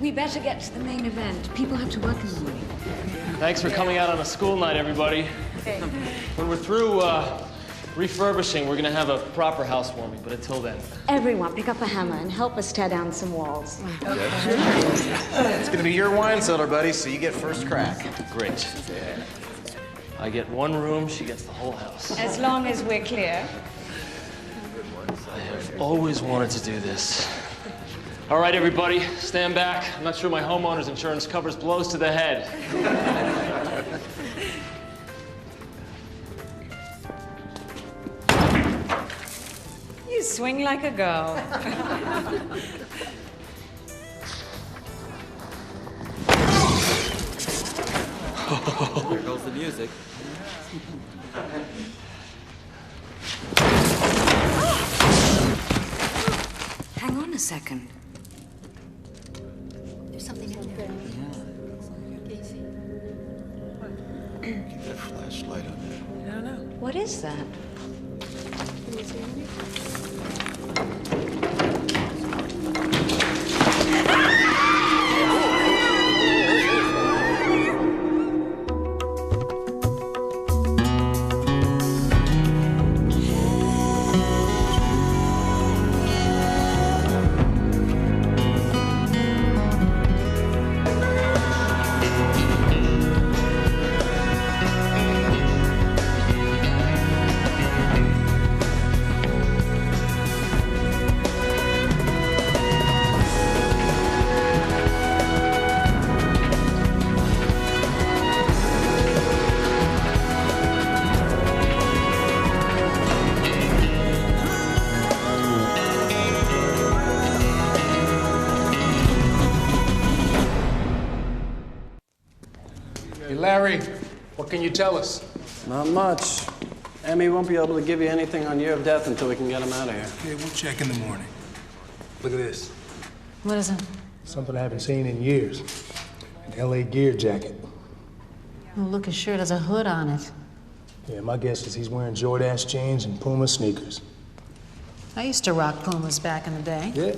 We better get to the main event. People have to work in the morning. Thanks for coming out on a school night, everybody. Okay. When we're through refurbishing, we're gonna have a proper housewarming, but until then. Everyone, pick up a hammer and help us tear down some walls. It's gonna be your wine cellar, buddy, so you get first crack. Great. I get one room, she gets the whole house. As long as we're clear. I have always wanted to do this. All right, everybody, stand back. I'm not sure my homeowner's insurance covers blows to the head. You swing like a girl. Here goes the music. Hang on a second. There's something out there. Keep that flashlight on there. I don't know. What is that? Can you see anything? Hey, Larry, what can you tell us? Not much. Emmy won't be able to give you anything on year of death until we can get him out of here. Okay, we'll check in the morning. Look at this. What is it? Something I haven't seen in years. An L.A. Gear jacket. Oh, look, his shirt has a hood on it. Yeah, my guess is he's wearing Jordache jeans and Puma sneakers. I used to rock Pumas back in the day. Yeah,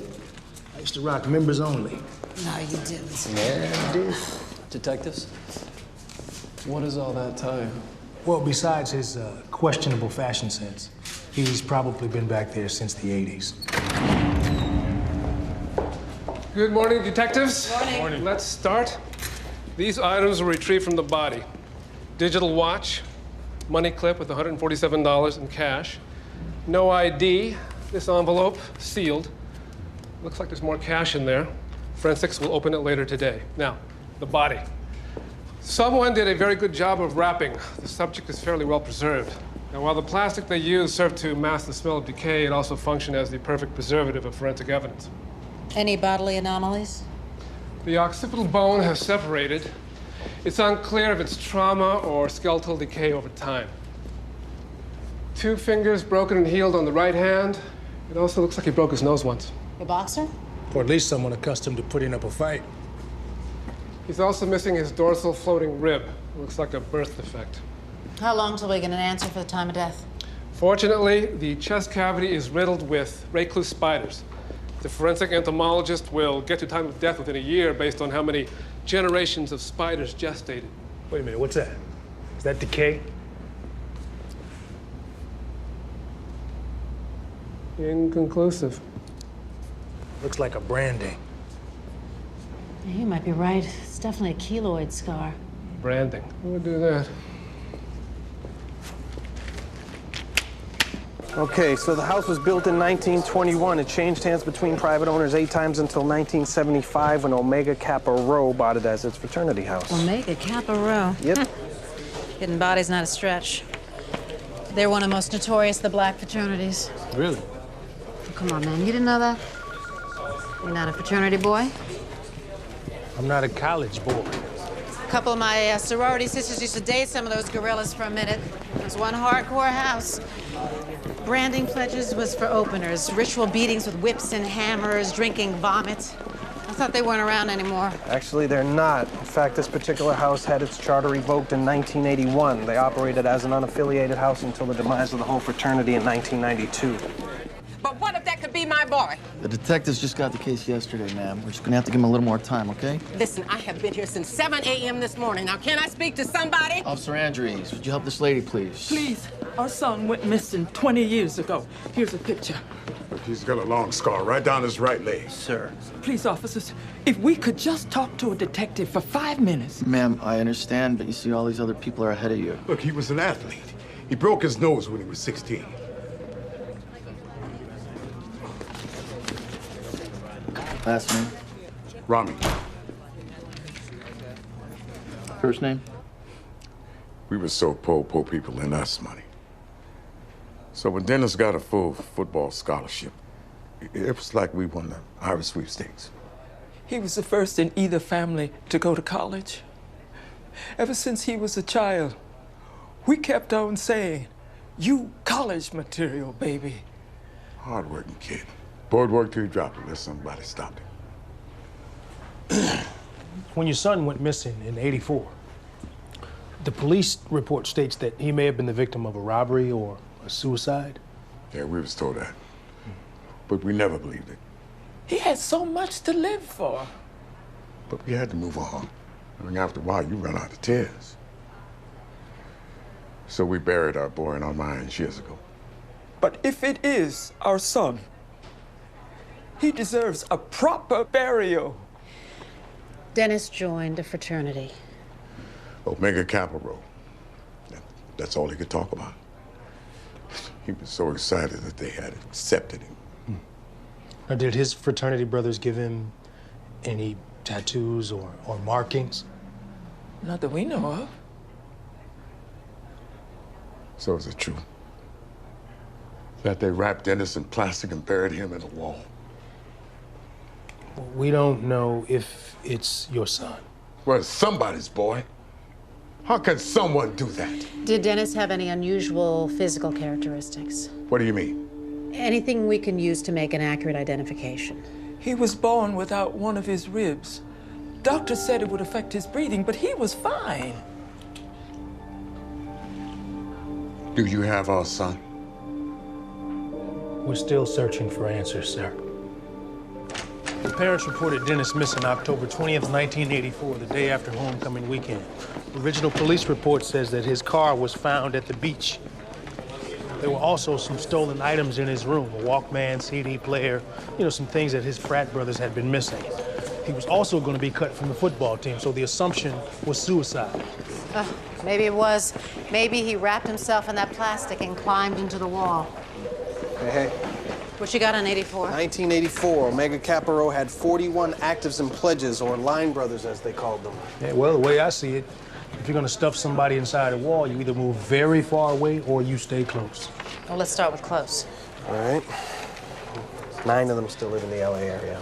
I used to rock members only. No, you didn't. Yeah, I did. Detectives, what does all that tell you? Well, besides his questionable fashion sense, he's probably been back there since the 80s. Good morning, detectives. Morning. Let's start. These items were retrieved from the body. Digital watch, money clip with $147 in cash, no ID, this envelope sealed. Looks like there's more cash in there. Forensics will open it later today. Now, the body. Someone did a very good job of wrapping. The subject is fairly well preserved. Now, while the plastic they used served to mask the smell of decay, it also functioned as the perfect preservative of forensic evidence. Any bodily anomalies? The occipital bone has separated. It's unclear if it's trauma or skeletal decay over time. 2 fingers broken and healed on the right hand. It also looks like he broke his nose once. A boxer? Or at least someone accustomed to putting up a fight. He's also missing his dorsal floating rib. It looks like a birth defect. How long till we get an answer for the time of death? Fortunately, the chest cavity is riddled with recluse spiders. The forensic entomologist will get to time of death within a year based on how many generations of spiders gestated. Wait a minute, what's that? Is that decay? Inconclusive. Looks like a branding. Yeah, you might be right. It's definitely a keloid scar. Branding. Who would do that? Okay, so the house was built in 1921. It changed hands between private owners 8 times until 1975 when Omega Kappa Rho bought it as its fraternity house. Omega Kappa Rho. Yep. Hidden body's not a stretch. They're one of the most notorious of the black fraternities. Really? Oh, come on, man. You didn't know that? You're not a fraternity boy? I'm not a college boy. A couple of my sorority sisters used to date some of those gorillas for a minute. It was one hardcore house. Branding pledges was for openers. Ritual beatings with whips and hammers, drinking vomit. I thought they weren't around anymore. Actually, they're not. In fact, this particular house had its charter revoked in 1981. They operated as an unaffiliated house until the demise of the whole fraternity in 1992. But what if that could be my boy. The detectives just got the case yesterday, ma'am. We're just gonna have to give them a little more time, okay? Listen, I have been here since 7 a.m. this morning. Now, can I speak to somebody? Officer Andrews, would you help this lady, please? Please, our son went missing 20 years ago. Here's a picture. He's got a long scar right down his right leg. Sir. Please, officers, if we could just talk to a detective for 5 minutes. Ma'am, I understand, but you see, all these other people are ahead of you. Look, he was an athlete. He broke his nose when he was 16. Last name? Rami. First name? We were so poor people lend us money. So when Dennis got a full football scholarship, it was like we won the Irish sweepstakes. He was the first in either family to go to college. Ever since he was a child, we kept on saying, "You college material, baby." Hard-working kid. Board work till he dropped it unless somebody stopped him. When your son went missing in '84, the police report states that he may have been the victim of a robbery or a suicide. Yeah, we was told that. But we never believed it. He had so much to live for. But we had to move on. I mean, after a while, you run out of tears. So we buried our boy in our minds years ago. But if it is our son, he deserves a proper burial. Dennis joined a fraternity. Omega Kappa Rho. That's all he could talk about. He was so excited that they had accepted him. Now, did his fraternity brothers give him any tattoos or markings? Not that we know of. So is it true that they wrapped Dennis in plastic and buried him in a wall? We don't know if it's your son. Well, it's somebody's boy. How can someone do that? Did Dennis have any unusual physical characteristics? What do you mean? Anything we can use to make an accurate identification. He was born without one of his ribs. Doctors said it would affect his breathing, but he was fine. Do you have our son? We're still searching for answers, sir. The parents reported Dennis missing October 20th, 1984, the day after homecoming weekend. The original police report says that his car was found at the beach. There were also some stolen items in his room, a Walkman, CD player, some things that his frat brothers had been missing. He was also going to be cut from the football team, so the assumption was suicide. Maybe it was. Maybe he wrapped himself in that plastic and climbed into the wall. Hey. What you got on 84? 1984, Omega Kappa Rho had 41 actives and pledges, or line brothers, as they called them. Yeah, well, the way I see it, if you're going to stuff somebody inside a wall, you either move very far away or you stay close. Well, let's start with close. All right. 9 of them still live in the LA area.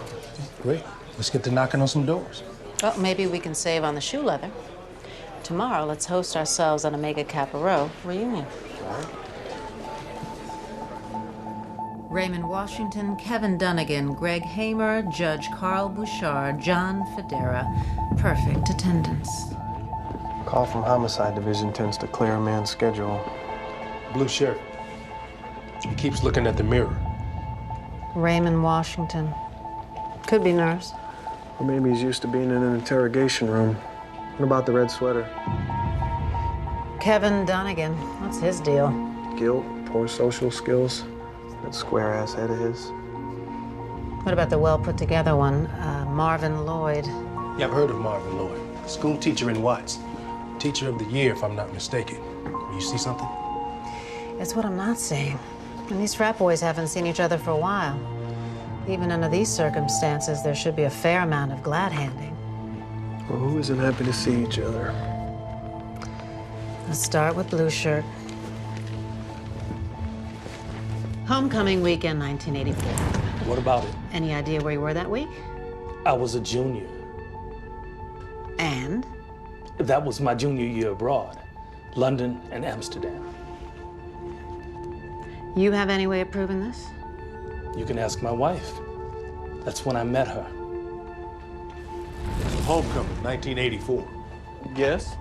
Great. Let's get to knocking on some doors. Well, maybe we can save on the shoe leather. Tomorrow, let's host ourselves an Omega Kappa Rho reunion. All right. Raymond Washington, Kevin Dunnigan, Greg Hamer, Judge Carl Bouchard, John Federa. Perfect attendance. Call from Homicide Division tends to clear a man's schedule. Blue shirt. He keeps looking at the mirror. Raymond Washington. Could be nerves. Or maybe he's used to being in an interrogation room. What about the red sweater? Kevin Dunnigan. What's his deal? Guilt, poor social skills. That square-ass head of his. What about the well-put-together one, Marvin Lloyd? Yeah, I've heard of Marvin Lloyd. School teacher in Watts. Teacher of the year, if I'm not mistaken. You see something? It's what I'm not seeing. And these frat boys haven't seen each other for a while. Even under these circumstances, there should be a fair amount of glad-handing. Well, who isn't happy to see each other? Let's start with Blue Shirt. Homecoming weekend, 1984. What about it? Any idea where you were that week? I was a junior. And? That was my junior year abroad, London and Amsterdam. You have any way of proving this? You can ask my wife. That's when I met her. Homecoming, 1984. Yes?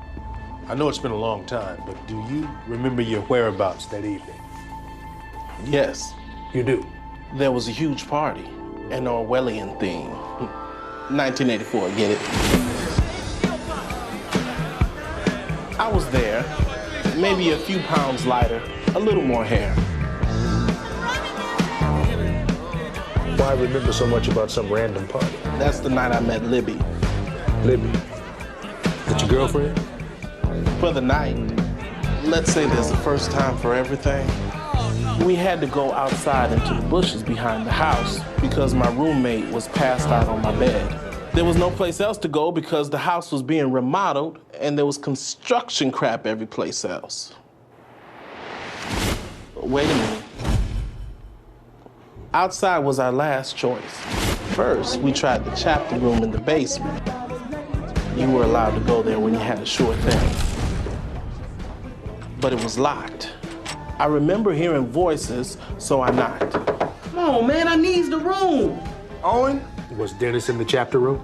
I know it's been a long time, but do you remember your whereabouts that evening? Yes. You do? There was a huge party, an Orwellian theme. 1984, get it? I was there, maybe a few pounds lighter, a little more hair. Why remember so much about some random party? That's the night I met Libby. Libby? Is that your girlfriend? For the night. Let's say there's a first time for everything. We had to go outside into the bushes behind the house because my roommate was passed out on my bed. There was no place else to go because the house was being remodeled and there was construction crap every place else. Wait a minute. Outside was our last choice. First, we tried the chapter room in the basement. You were allowed to go there when you had a sure thing. But it was locked. I remember hearing voices, so I knocked. Come on, man, I needs the room. Owen? Was Dennis in the chapter room?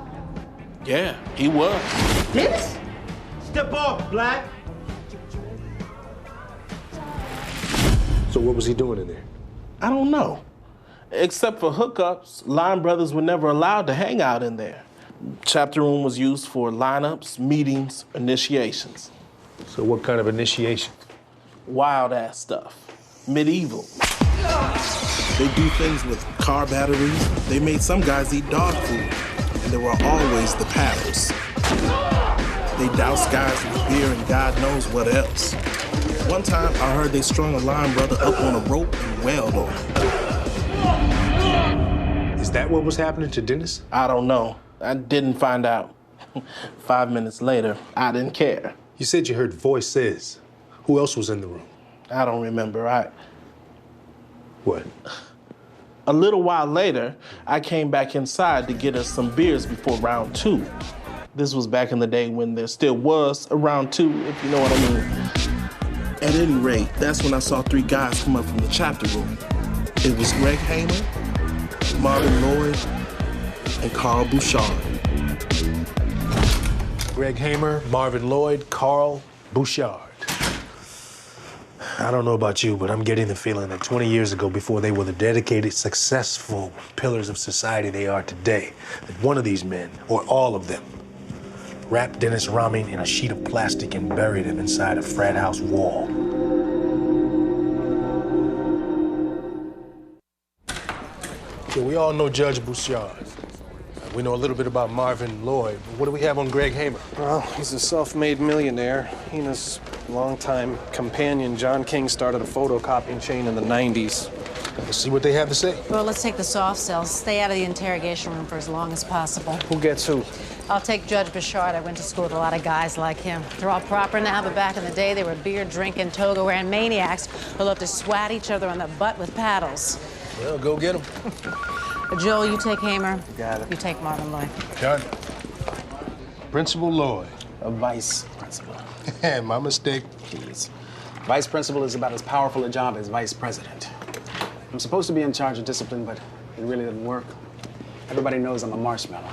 Yeah, he was. Dennis? Step off, Black. So what was he doing in there? I don't know. Except for hookups, Line Brothers were never allowed to hang out in there. Chapter room was used for lineups, meetings, initiations. So what kind of initiation? Wild ass stuff. Medieval. They do things with car batteries. They made some guys eat dog food. And there were always the paddles. They doused guys with beer and God knows what else. One time I heard they strung a Line Brother up on a rope and wailed on him. Is that what was happening to Dennis? I don't know. I didn't find out. 5 minutes later, I didn't care. You said you heard voices. Who else was in the room? I don't remember. What? A little while later, I came back inside to get us some beers before round 2. This was back in the day when there still was a round 2, if you know what I mean. At any rate, that's when I saw 3 guys come up from the chapter room. It was Greg Hamer, Marvin Lloyd, and Carl Bouchard. Greg Hamer, Marvin Lloyd, Carl Bouchard. I don't know about you, but I'm getting the feeling that 20 years ago, before they were the dedicated, successful pillars of society they are today, that one of these men, or all of them, wrapped Dennis Roming in a sheet of plastic and buried him inside a frat house wall. So we all know Judge Bouchard. We know a little bit about Marvin Lloyd, but what do we have on Greg Hamer? Well, he's a self-made millionaire. He and his longtime companion, John King, started a photocopying chain in the 90s. Let's see what they have to say. Well, let's take the soft cells. Stay out of the interrogation room for as long as possible. Who gets who? I'll take Judge Bouchard. I went to school with a lot of guys like him. They're all proper now, but back in the day, they were beer-drinking, toga-wearing maniacs who loved to swat each other on the butt with paddles. Well, go get him. Joel, you take Hamer. Got it. You take Marvin Lloyd. Done. Principal Lloyd. A vice principal. My mistake. Please. Vice principal is about as powerful a job as vice president. I'm supposed to be in charge of discipline, but it really didn't work. Everybody knows I'm a marshmallow.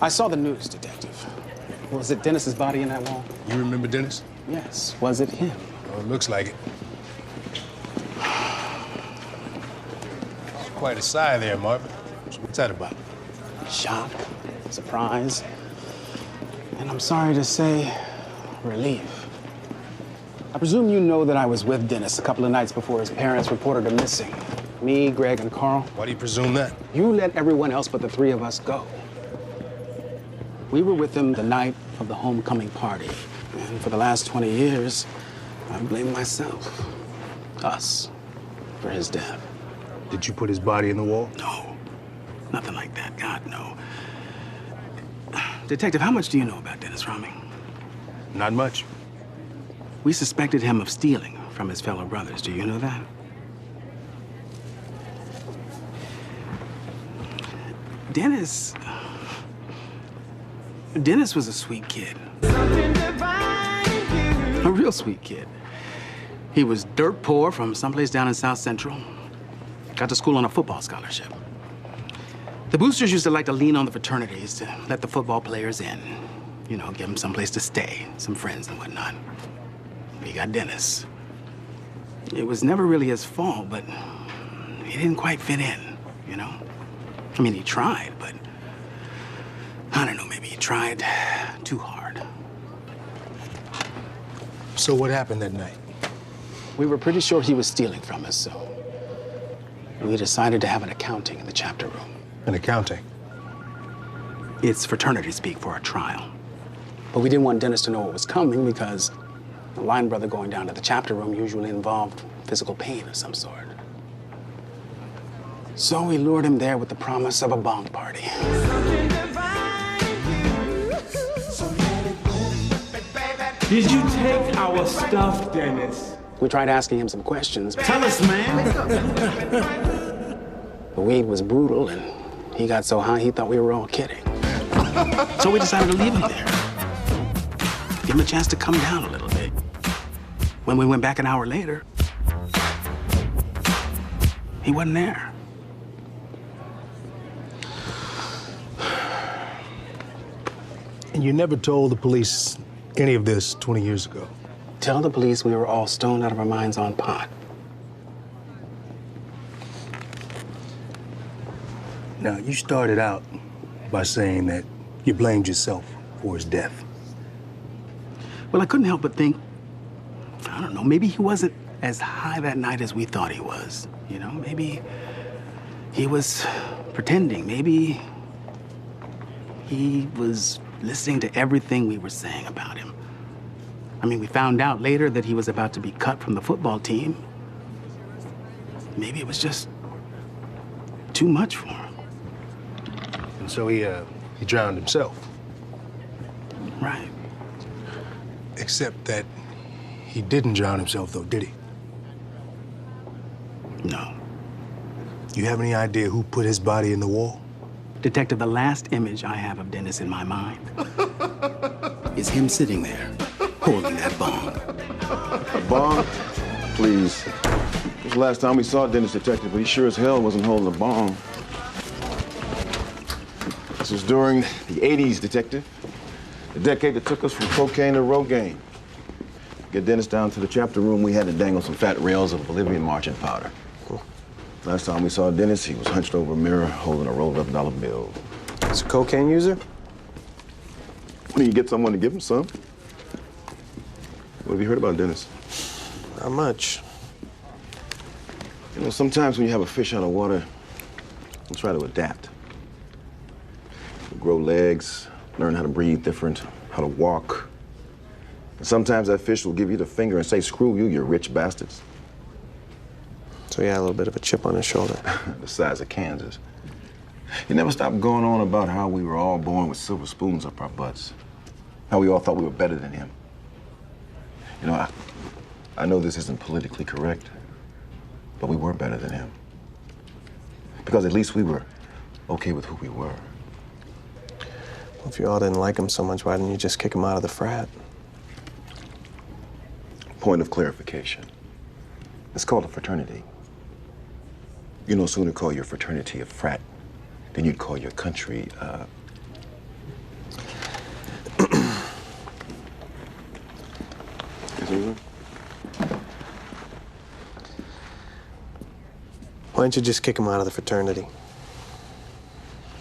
I saw the news, detective. Was it Dennis's body in that wall? You remember Dennis? Yes. Was it him? Oh, it looks like it. Quite a sigh there, Marvin. So what's that about? Shock, surprise, and I'm sorry to say, relief. I presume you know that I was with Dennis a couple of nights before his parents reported him missing. Me, Greg, and Carl. Why do you presume that? You let everyone else but the 3 of us go. We were with him the night of the homecoming party, and for the last 20 years, I blame myself, us, for his death. Did you put his body in the wall? No, nothing like that. God, no. Detective, how much do you know about Dennis Roming? Not much. We suspected him of stealing from his fellow brothers. Do you know that? Dennis was a sweet kid. A real sweet kid. He was dirt poor from someplace down in South Central. Got to school on a football scholarship. The boosters used to like to lean on the fraternities to let the football players in. You know, give them someplace to stay, some friends and whatnot. We got Dennis. It was never really his fault, but he didn't quite fit in, you know? I mean, he tried, but I don't know, maybe he tried too hard. So what happened that night? We were pretty sure he was stealing from us, so we decided to have an accounting in the chapter room. An accounting? It's fraternity speak for a trial. But we didn't want Dennis to know what was coming because a line brother going down to the chapter room usually involved physical pain of some sort. So we lured him there with the promise of a bong party. Did you take our stuff, Dennis? We tried asking him some questions. Tell us, man. The weed was brutal, and he got so high he thought we were all kidding. So we decided to leave him there. Give him a chance to come down a little bit. When we went back an hour later, he wasn't there. And you never told the police any of this 20 years ago? Tell the police we were all stoned out of our minds on pot. Now, you started out by saying that you blamed yourself for his death. Well, I couldn't help but think, I don't know, maybe he wasn't as high that night as we thought he was. You know, maybe he was pretending. Maybe he was listening to everything we were saying about him. I mean, we found out later that he was about to be cut from the football team. Maybe it was just too much for him. And so he drowned himself. Right. Except that he didn't drown himself, though, did he? No. You have any idea who put his body in the wall? Detective, the last image I have of Dennis in my mind is him sitting there, holding that bong. A bong? Please. It was the last time we saw Dennis, Detective, but he sure as hell wasn't holding a bong. This was during the 80s, Detective. The decade that took us from cocaine to Rogaine. To get Dennis down to the chapter room, we had to dangle some fat rails of Bolivian marching powder. Last time we saw Dennis, he was hunched over a mirror holding a rolled up dollar bill. He's a cocaine user? When do you get someone to give him some? What have you heard about Dennis? Not much. You know, sometimes when you have a fish out of water, you try to adapt. You grow legs, learn how to breathe different, how to walk. And sometimes that fish will give you the finger and say, screw you, you rich bastards. So he had a little bit of a chip on his shoulder. The size of Kansas. He never stopped going on about how we were all born with silver spoons up our butts. How we all thought we were better than him. You know, I know this isn't politically correct, but we were better than him. Because at least we were okay with who we were. Well, if you all didn't like him so much, why didn't you just kick him out of the frat? Point of clarification. It's called a fraternity. You no sooner call your fraternity a frat than you'd call your country, Why didn't you just kick him out of the fraternity?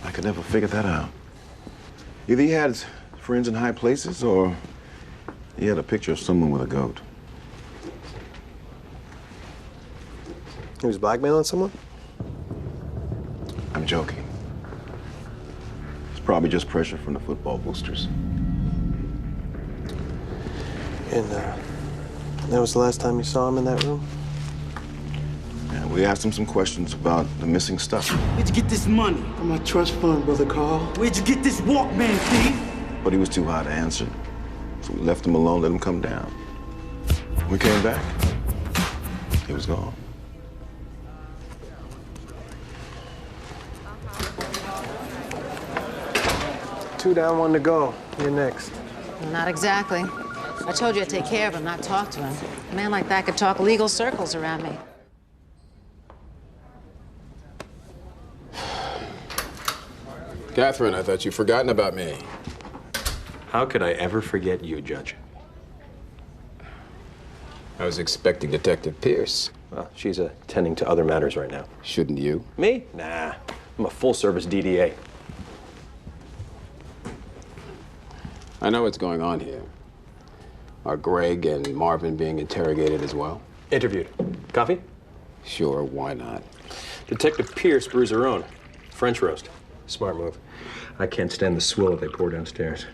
I could never figure that out. Either he had friends in high places or he had a picture of someone with a goat. He was blackmailing someone? I'm joking. It's probably just pressure from the football boosters. And that was the last time you saw him in that room? Yeah, we asked him some questions about the missing stuff. Where'd you get this money? From my trust fund, Brother Carl. Where'd you get this Walkman, thief? But he was too high to answer. So we left him alone, let him come down. When we came back, he was gone. Two down, one to go. You're next. Not exactly. I told you I'd take care of him, not talk to him. A man like that could talk legal circles around me. Catherine, I thought you'd forgotten about me. How could I ever forget you, Judge? I was expecting Detective Pierce. Well, she's attending to other matters right now. Shouldn't you? Me? Nah. I'm a full-service DDA. I know what's going on here. Are Greg and Marvin being interrogated as well? Interviewed. Coffee? Sure, why not? Detective Pierce brews her own. French roast. Smart move. I can't stand the swill that they pour downstairs.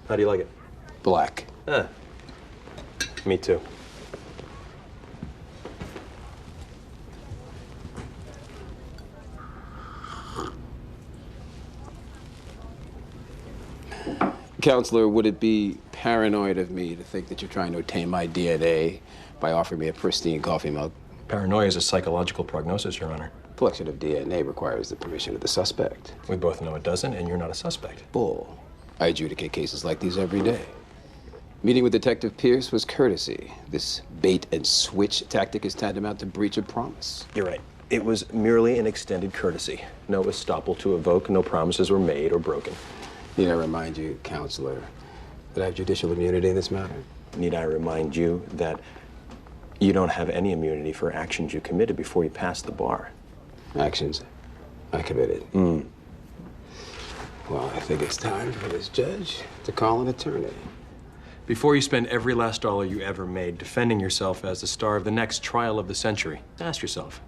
How do you like it? Black. Ah. Me too. Counselor, would it be paranoid of me to think that you're trying to obtain my DNA by offering me a pristine coffee mug? Paranoia is a psychological prognosis, Your Honor. Collection of DNA requires the permission of the suspect. We both know it doesn't, and you're not a suspect. Bull. I adjudicate cases like these every day. Meeting with Detective Pierce was courtesy. This bait and switch tactic is tantamount to breach of promise. You're right. It was merely an extended courtesy. No estoppel to evoke, no promises were made or broken. Need I remind you, Counselor, that I have judicial immunity in this matter? Need I remind you that you don't have any immunity for actions you committed before you passed the bar? Actions I committed? Mm. Well, I think it's time for this judge to call an attorney. Before you spend every last dollar you ever made defending yourself as the star of the next trial of the century, ask yourself,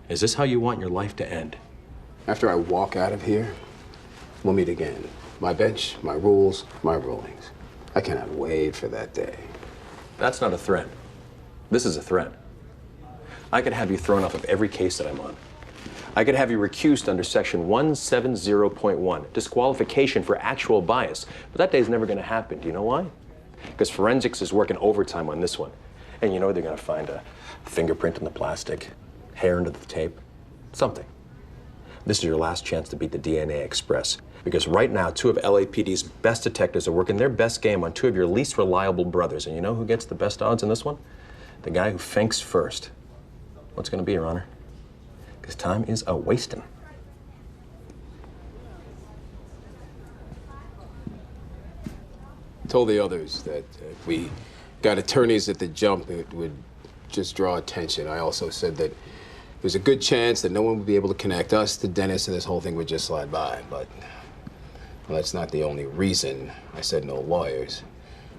is this how you want your life to end? After I walk out of here, we'll meet again. My bench, my rules, my rulings. I cannot wait for that day. That's not a threat. This is a threat. I could have you thrown off of every case that I'm on. I could have you recused under section 170.1, disqualification for actual bias. But that day's never gonna happen. Do you know why? Because forensics is working overtime on this one. And you know they're gonna find a fingerprint in the plastic, hair under the tape, something. This is your last chance to beat the DNA Express. Because right now, 2 of LAPD's best detectives are working their best game on 2 of your least reliable brothers. And you know who gets the best odds in this one? The guy who thinks first. What's gonna be, Your Honor? Because time is a-wasting. Told the others that if we got attorneys at the jump, it would just draw attention. I also said that there's a good chance that no one would be able to connect us to Dennis and this whole thing would just slide by. But well, that's not the only reason I said no lawyers.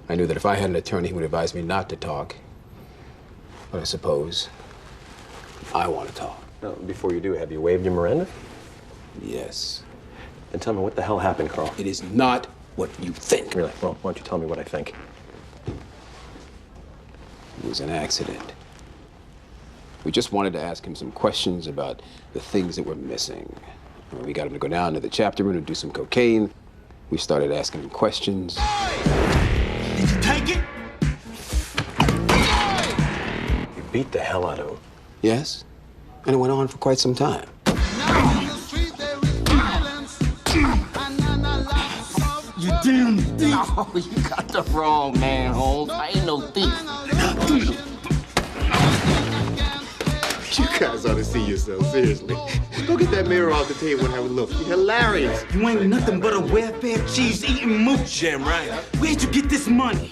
I knew that if I had an attorney, he would advise me not to talk. But I suppose I want to talk. Now, before you do, have you waived your Miranda? Yes. Then tell me what the hell happened, Carl. It is not what you think. Really? Well, why don't you tell me what I think? It was an accident. We just wanted to ask him some questions about the things that were missing. We got him to go down to the chapter room to do some cocaine. We started asking him questions. Did you take it? You beat the hell out of him. Yes, and it went on for quite some time. You damn thief! No, you got the wrong man, Holmes. I ain't no thief. You guys ought to see yourself, seriously. Go get that mirror off the table and have a look. You're hilarious. You ain't nothing but a welfare cheese-eating mooch. Damn right. Where'd you get this money?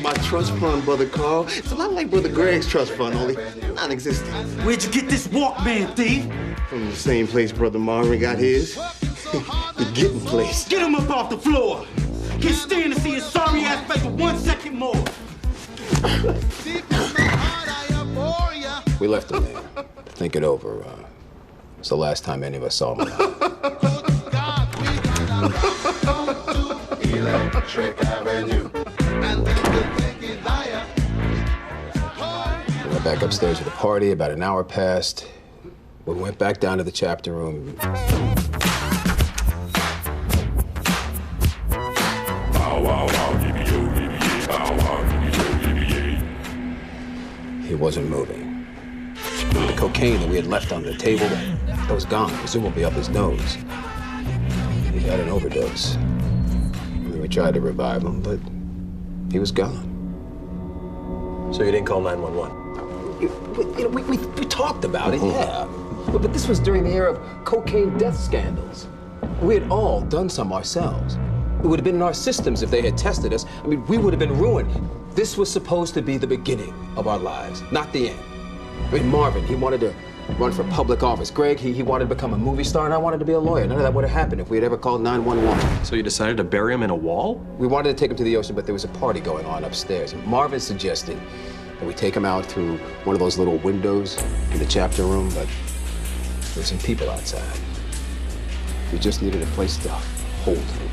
My trust fund, Brother Carl. It's a lot like Brother Greg's trust fund, only non-existent. Where'd you get this Walkman, thief? From the same place Brother Marvin got his. The getting place. Get him up off the floor. Can't stand to see his sorry ass face for 1 second more. We left him there to think it over. It's the last time any of us saw him alive. Electric Avenue. We went back upstairs to the party. About an hour passed. We went back down to the chapter room. He wasn't moving. The cocaine that we had left on the table, that was gone, presumably up his nose. He had an overdose. We tried to revive him, but he was gone. So you didn't call 911? We talked about it, yeah. But this was during the era of cocaine death scandals. We had all done some ourselves. It would have been in our systems if they had tested us. I mean, we would have been ruined. This was supposed to be the beginning of our lives, not the end. I mean, Marvin, he wanted to run for public office. Greg, he wanted to become a movie star, and I wanted to be a lawyer. None of that would have happened if we had ever called 911. So you decided to bury him in a wall? We wanted to take him to the ocean, but there was a party going on upstairs. Marvin suggested that we take him out through one of those little windows in the chapter room, but there were some people outside. We just needed a place to hold him.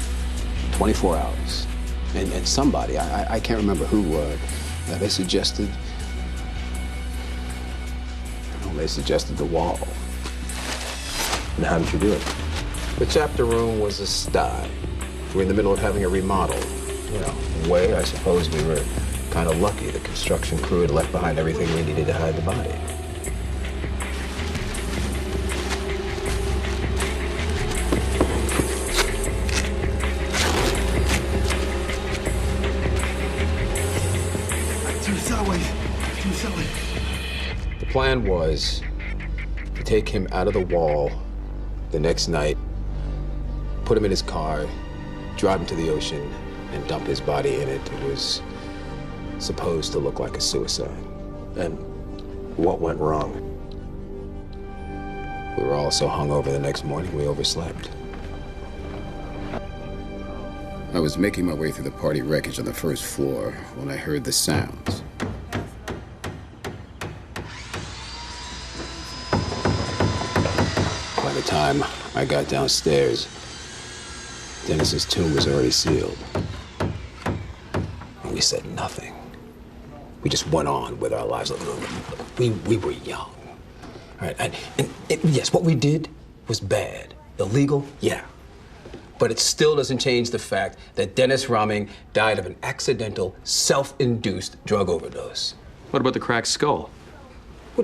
24 hours. And somebody, I can't remember who, they suggested the wall. And how did you do it? The chapter room was a sty. We were in the middle of having a remodel. You know, in a way, I suppose we were kind of lucky. The construction crew had left behind everything we needed to hide the body. The plan was to take him out of the wall the next night, put him in his car, drive him to the ocean, and dump his body in it. It was supposed to look like a suicide. And what went wrong? We were all so hungover the next morning, we overslept. I was making my way through the party wreckage on the first floor when I heard the sounds. By the time I got downstairs, Dennis's tomb was already sealed. And we said nothing. We just went on with our lives. We were young. All right, and yes, what we did was bad. Illegal, yeah. But it still doesn't change the fact that Dennis Roming died of an accidental, self-induced drug overdose. What about the cracked skull?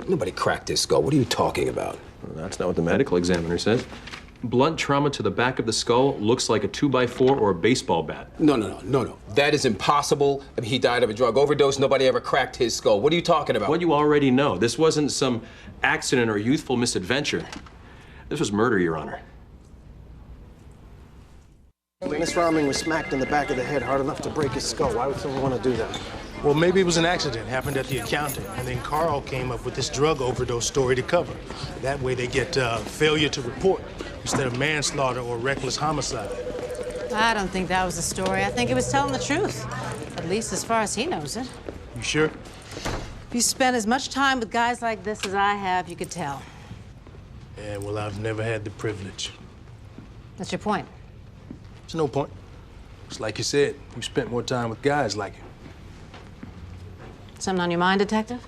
Nobody cracked his skull. What are you talking about? Well, that's not what the medical examiner says. Blunt trauma to the back of the skull looks like a 2x4 or a baseball bat. No. That is impossible. I mean, he died of a drug overdose. Nobody ever cracked his skull. What are you talking about? What you already know. This wasn't some accident or youthful misadventure. This was murder, Your Honor. Dennis Roming was smacked in the back of the head hard enough to break his skull. Why would someone want to do that? Well, maybe it was an accident, happened at the accountant, and then Carl came up with this drug overdose story to cover. That way they get failure to report instead of manslaughter or reckless homicide. I don't think that was the story. I think it was telling the truth, at least as far as he knows it. You sure? If you spend as much time with guys like this as I have, you could tell. Yeah, well, I've never had the privilege. That's your point. There's no point. It's like you said, you spent more time with guys like you. Something on your mind, Detective?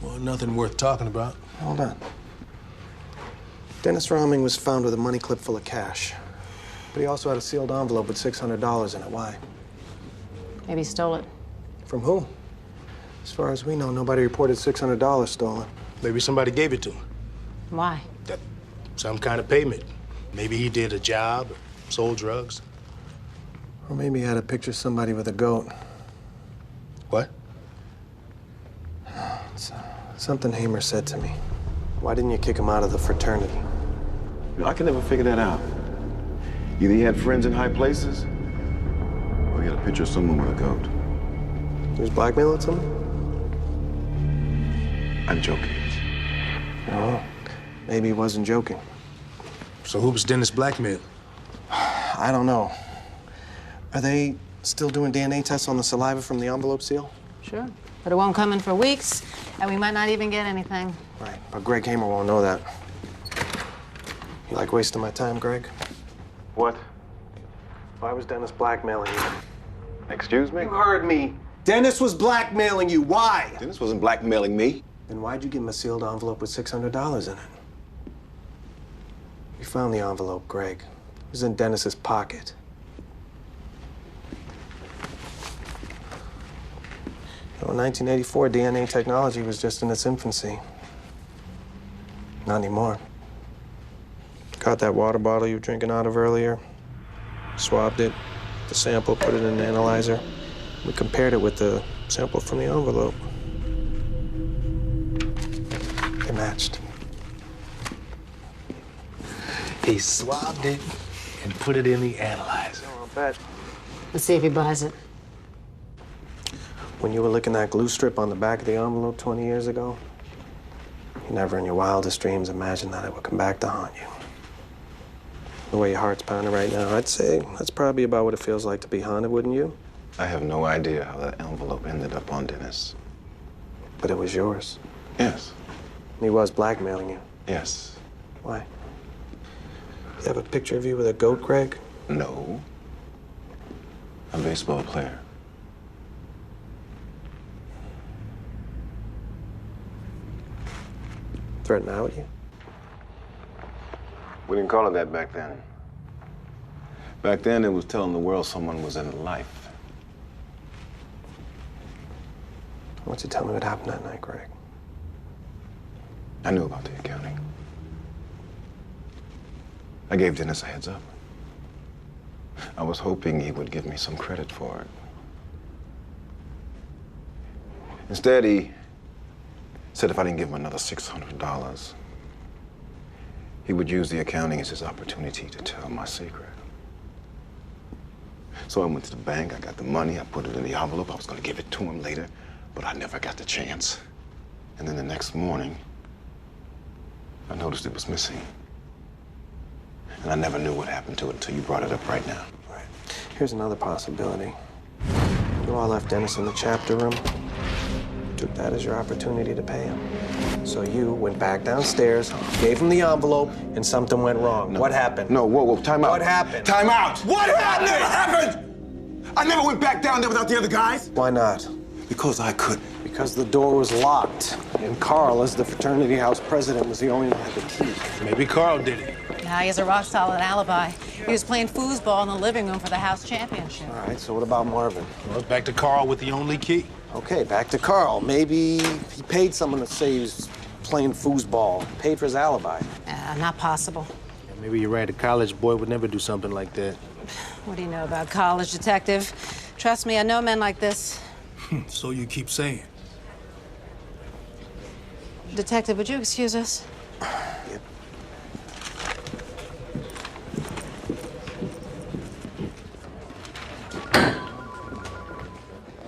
Well, nothing worth talking about. Hold on. Dennis Roming was found with a money clip full of cash. But he also had a sealed envelope with $600 in it. Why? Maybe he stole it. From who? As far as we know, nobody reported $600 stolen. Maybe somebody gave it to him. Why? Some kind of payment. Maybe he did a job or sold drugs. Or maybe he had a picture of somebody with a goat. What? It's something Hamer said to me. Why didn't you kick him out of the fraternity? I can never figure that out. Either he had friends in high places, or he had a picture of someone with a goat. He was blackmailing someone? I'm joking. Oh, maybe he wasn't joking. So who was Dennis blackmailing? I don't know. Are they still doing DNA tests on the saliva from the envelope seal? Sure. But it won't come in for weeks, and we might not even get anything. Right, but Greg Hamer won't know that. You like wasting my time, Greg? What? Why was Dennis blackmailing you? Excuse me? You heard me. Dennis was blackmailing you. Why? Dennis wasn't blackmailing me. Then why'd you give him a sealed envelope with $600 in it? We found the envelope, Greg. It was in Dennis's pocket. In 1984, DNA technology was just in its infancy. Not anymore. Got that water bottle you were drinking out of earlier, swabbed it, the sample, put it in an analyzer. We compared it with the sample from the envelope. They matched. He swabbed it and put it in the analyzer. I'll bet. Let's see if he buys it. When you were licking that glue strip on the back of the envelope 20 years ago, you never in your wildest dreams imagined that it would come back to haunt you. The way your heart's pounding right now, I'd say that's probably about what it feels like to be haunted, wouldn't you? I have no idea how that envelope ended up on Dennis. But it was yours. Yes. He was blackmailing you. Yes. Why? You have a picture of you with a goat, Greg? No. A baseball player. Threaten out you? We didn't call it that back then. Back then, it was telling the world someone was in life. Why don't you tell me what happened that night, Greg? I knew about the accounting. I gave Dennis a heads up. I was hoping he would give me some credit for it. Instead, he said if I didn't give him another $600, he would use the accounting as his opportunity to tell my secret. So I went to the bank, I got the money, I put it in the envelope. I was gonna give it to him later, but I never got the chance. And then the next morning, I noticed it was missing. And I never knew what happened to it until you brought it up right now. Right. Here's another possibility. You all left Dennis in the chapter room. Took that as your opportunity to pay him. So you went back downstairs, gave him the envelope, and something went wrong. No. What happened? No, whoa, time out. What happened? Time out! What happened? Never happened! I never went back down there without the other guys. Why not? Because I couldn't. Because the door was locked, and Carl, as the fraternity house president, was the only one who had the key. Maybe Carl did it. Now he has a rock-solid alibi. He was playing foosball in the living room for the house championship. All right, so what about Marvin? Well, it's back to Carl with the only key. Okay, back to Carl. Maybe he paid someone to say he was playing foosball, paid for his alibi. Not possible. Yeah, maybe you're right. A college boy would never do something like that. What do you know about college, detective? Trust me, I know men like this. So you keep saying. Detective, would you excuse us? Yep.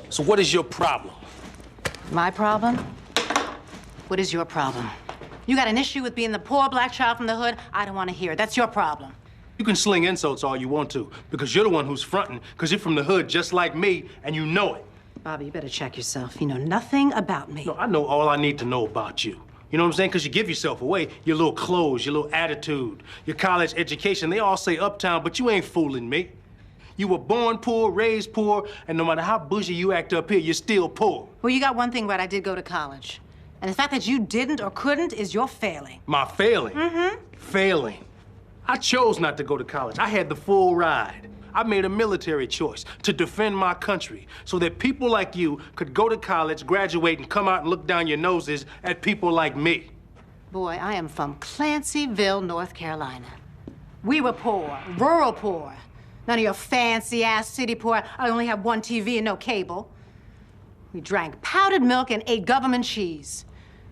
So what is your problem? My problem? What is your problem? You got an issue with being the poor black child from the hood? I don't want to hear it. That's your problem. You can sling insults all you want to, because you're the one who's fronting, because you're from the hood just like me, and you know it. Bobby, you better check yourself. You know nothing about me. No, I know all I need to know about you. You know what I'm saying? Because you give yourself away. Your little clothes, your little attitude, your college education. They all say uptown, but you ain't fooling me. You were born poor, raised poor, and no matter how bougie you act up here, you're still poor. Well, you got one thing right. I did go to college. And the fact that you didn't or couldn't is your failing. My failing? Mm-hmm. Failing. I chose not to go to college. I had the full ride. I made a military choice to defend my country so that people like you could go to college, graduate, and come out and look down your noses at people like me. Boy, I am from Clancyville, North Carolina. We were poor, rural poor. None of your fancy-ass city poor. I only have one TV and no cable. We drank powdered milk and ate government cheese.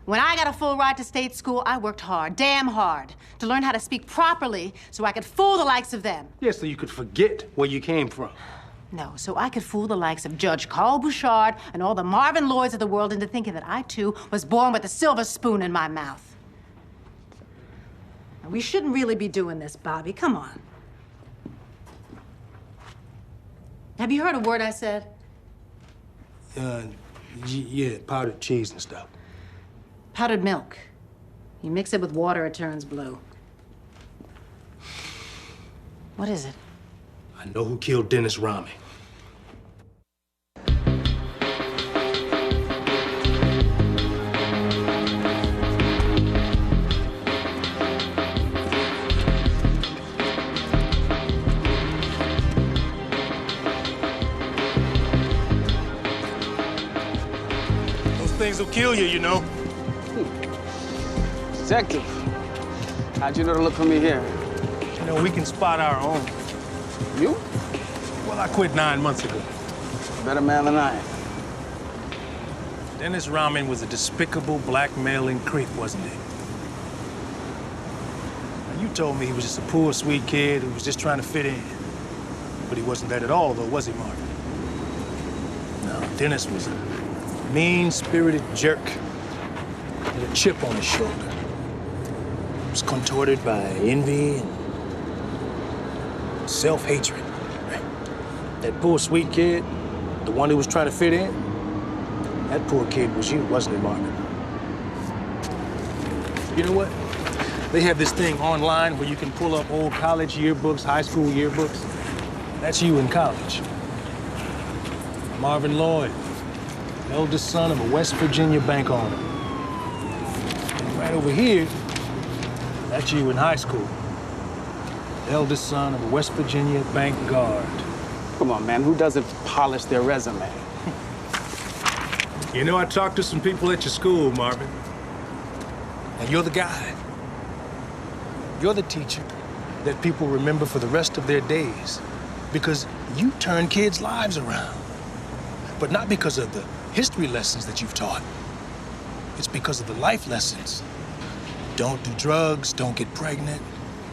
When I got a full ride to state school, I worked hard, damn hard, to learn how to speak properly so I could fool the likes of them. Yeah, so you could forget where you came from. No, so I could fool the likes of Judge Carl Bouchard and all the Marvin Lloyds of the world into thinking that I, too, was born with a silver spoon in my mouth. Now, we shouldn't really be doing this, Bobby. Come on. Have you heard a word I said? Yeah, powdered cheese and stuff. Powdered milk. You mix it with water, it turns blue. What is it? I know who killed Dennis Rami. Those things will kill you, you know. Detective, how'd you know to look for me here? You know, we can spot our own. You? Well, I quit 9 months ago. Better man than I am. Dennis Rami was a despicable, blackmailing creep, wasn't he? Now, you told me he was just a poor, sweet kid who was just trying to fit in. But he wasn't that at all, though, was he, Marvin? No. Dennis was a mean-spirited jerk with a chip on his shoulder. He was contorted by envy and self-hatred. That poor sweet kid, the one who was trying to fit in, that poor kid was you, wasn't it, Marvin? You know what? They have this thing online where you can pull up old college yearbooks, high school yearbooks. That's you in college. Marvin Lloyd, eldest son of a West Virginia bank owner. And right over here, that's you in high school. Eldest son of a West Virginia bank guard. Come on, man, who doesn't polish their resume? You know, I talked to some people at your school, Marvin. And you're the guy. You're the teacher that people remember for the rest of their days because you turn kids' lives around. But not because of the history lessons that you've taught. It's because of the life lessons. Don't do drugs, don't get pregnant,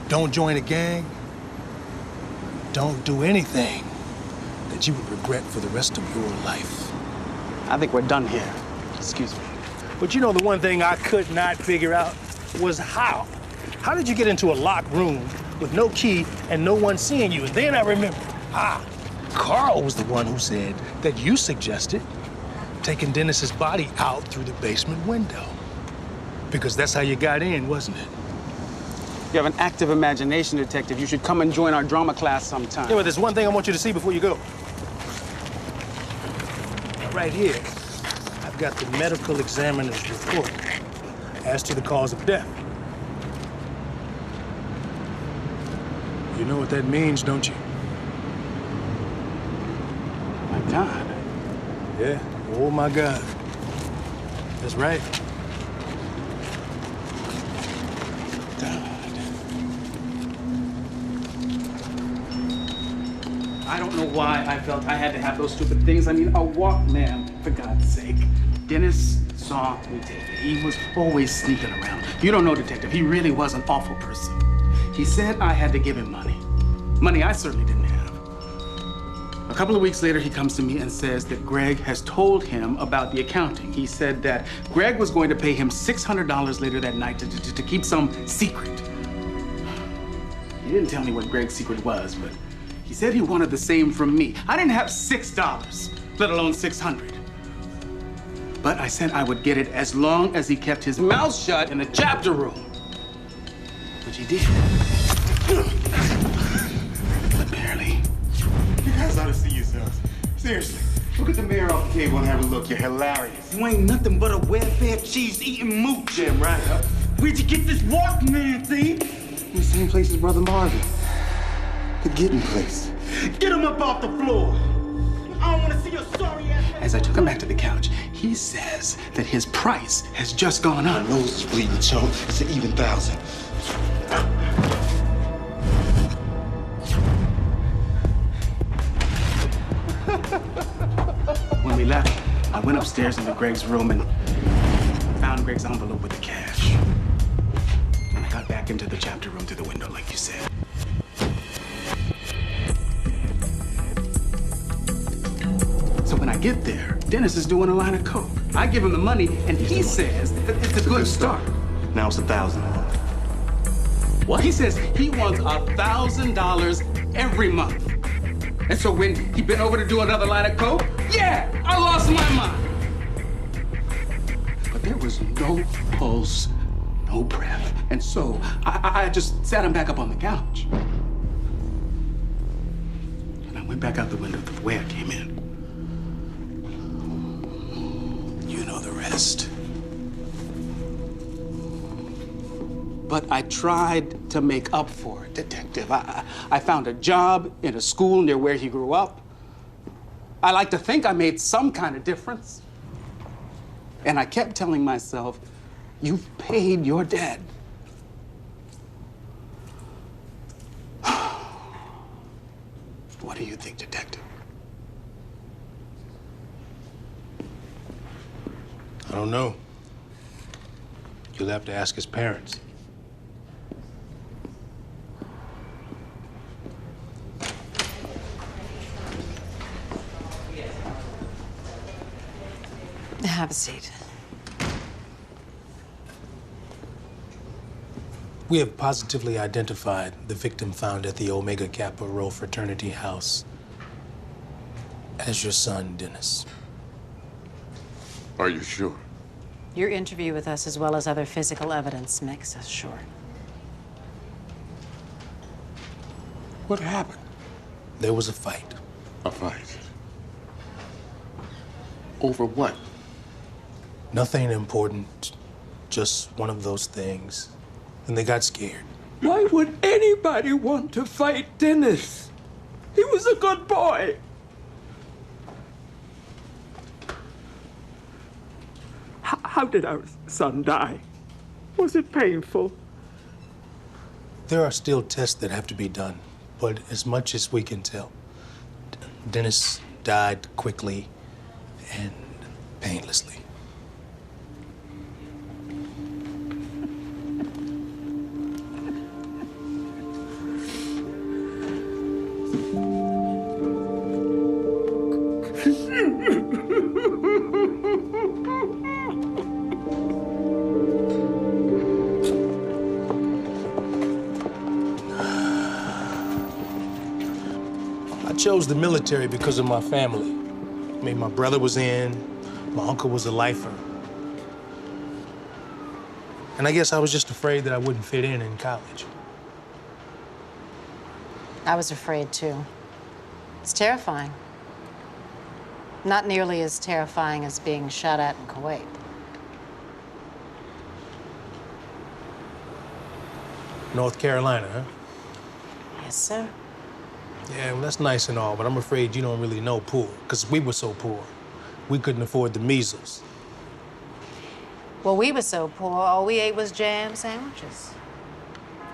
don't join a gang. Don't do anything that you would regret for the rest of your life. I think we're done here. Excuse me. But you know, the one thing I could not figure out was how. How did you get into a locked room with no key and no one seeing you? And then I remembered, Carl was the one who said that you suggested taking Dennis's body out through the basement window. Because that's how you got in, wasn't it? You have an active imagination, detective. You should come and join our drama class sometime. Yeah, but there's one thing I want you to see before you go. Right here, I've got the medical examiner's report as to the cause of death. You know what that means, don't you? My God. Yeah, oh my God. That's right. I don't know why I felt I had to have those stupid things. I mean, a Walkman, for God's sake. Dennis saw me take it. He was always sneaking around. You don't know, detective, he really was an awful person. He said I had to give him money. Money I certainly didn't have. A couple of weeks later, he comes to me and says that Greg has told him about the accounting. He said that Greg was going to pay him $600 later that night to keep some secret. He didn't tell me what Greg's secret was, but he said he wanted the same from me. I didn't have $6, let alone 600. But I said I would get it as long as he kept his mouth shut in the chapter room. Which he did. But barely. You guys ought to see yourselves. Seriously. Look at the mayor off the table and have a look. You're hilarious. You ain't nothing but a welfare cheese-eating mooch. Damn right, huh? Where'd you get this Walkman, thief? In the same place as Brother Marvin. The getting place. Get him up off the floor. I don't want to see your sorry ass. As I took him back to the couch, he says that his price has just gone up. My nose is bleeding, chump. It's an even 1,000. When we left, I went upstairs into Greg's room and found Greg's envelope with the cash. And I got back into the chapter room through the window, like you said. So when I get there, Dennis is doing a line of coke. I give him the money, and he says that it's a good start. Now it's 1,000. What? He says he wants $1,000 every month. And so when he bent over to do another line of coke, yeah, I lost my mind. But there was no pulse, no breath. And so I just sat him back up on the couch. And I went back out the window the way I came in. You know the rest. But I tried to make up for it, detective. I found a job in a school near where he grew up. I like to think I made some kind of difference. And I kept telling myself, you've paid your debt. What do you think, detective? I don't know. You'll have to ask his parents. Have a seat. We have positively identified the victim found at the Omega Kappa Rho fraternity house as your son, Dennis. Are you sure? Your interview with us, as well as other physical evidence, makes us sure. What happened? There was a fight. A fight? Over what? Nothing important, just one of those things. And they got scared. Why would anybody want to fight Dennis? He was a good boy. How did our son die? Was it painful? There are still tests that have to be done, but as much as we can tell, Dennis died quickly and painlessly. I chose the military because of my family. I mean, my brother was in, my uncle was a lifer. And I guess I was just afraid that I wouldn't fit in college. I was afraid, too. It's terrifying. Not nearly as terrifying as being shot at in Kuwait. North Carolina, huh? Yes, sir. Yeah, well, that's nice and all, but I'm afraid you don't really know poor, because we were so poor. We couldn't afford the measles. Well, we were so poor, all we ate was jam sandwiches.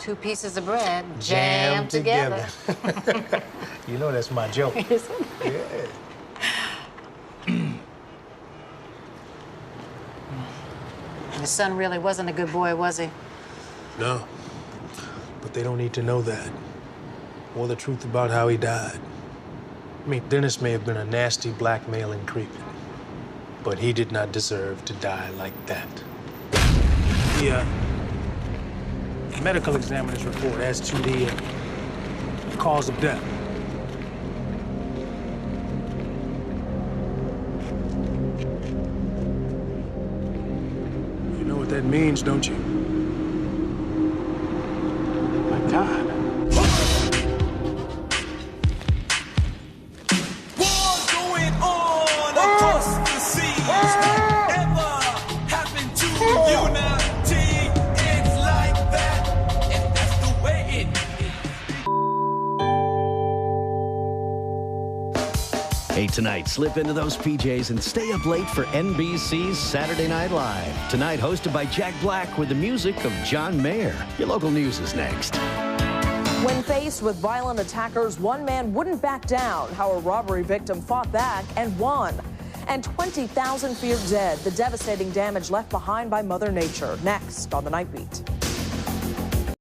2 pieces of bread jammed together. You know that's my joke. Isn't it? Yeah. Your son really wasn't a good boy, was he? No, but they don't need to know that, or the truth about how he died. I mean, Dennis may have been a nasty, blackmailing creep, but he did not deserve to die like that. The medical examiner's report as to the cause of death. You know what that means, don't you? My God. Hey, tonight, slip into those PJs and stay up late for NBC's Saturday Night Live. Tonight, hosted by Jack Black with the music of John Mayer. Your local news is next. When faced with violent attackers, one man wouldn't back down. How a robbery victim fought back and won. And 20,000 feared dead, the devastating damage left behind by Mother Nature. Next on The Night Beat.